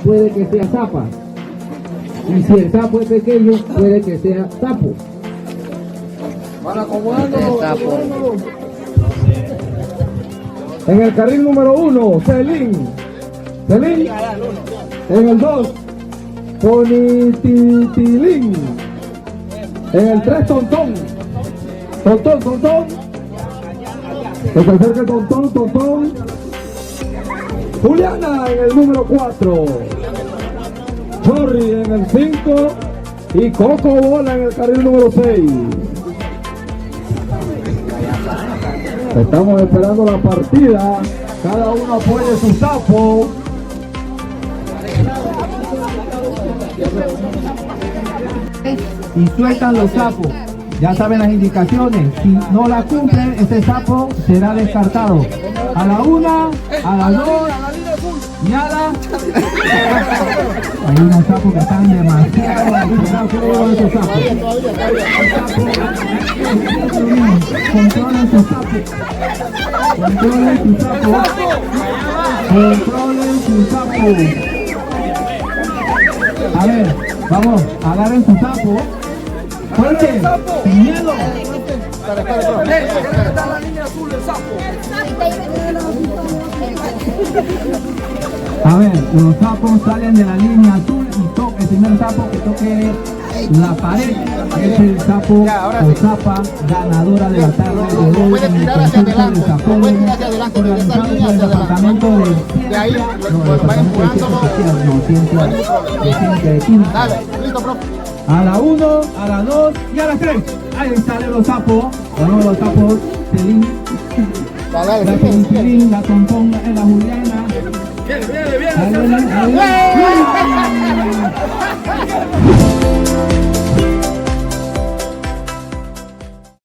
puede que sea zapa. Y si el sapo es pequeño, puede que sea sapo. Van acomodándolo. En el carril número 1, Celín. Celín. En el 2, Ponititilín. En el 3, Tontón. Tontón. El tercer que Tontón. Juliana en el número 4. Chorri en el 5. Y Coco Bola en el carril número 6. Estamos esperando la partida. Cada uno apoye su sapo. Y sueltan los sapos. Ya saben las indicaciones. Si no la cumplen, este sapo será descartado. A la 1, a la 2 y a la... Hay unos sapos que están demasiado activados. Esos sapos. Controlen sus sapos. Controlen sus sapos. A ver, vamos, agarren su sapo. Fuerte, sin miedo. Está la línea azul del sapo. A ver, los sapos salen de la línea azul y el primer sapo que toque la pared es el sapo o zapa ganadora de la tarde de hoy. Puede tirar hacia adelante, puede tirar hacia adelante, de esa línea hacia adelante. De ahí, va empujándolo. Dale, listo, profe. A la 1, a la 2 y a la 3. Ahí salen los sapos. Bueno, los sapos. Celín. La Celín, la Tontón, la Juliana. Viene.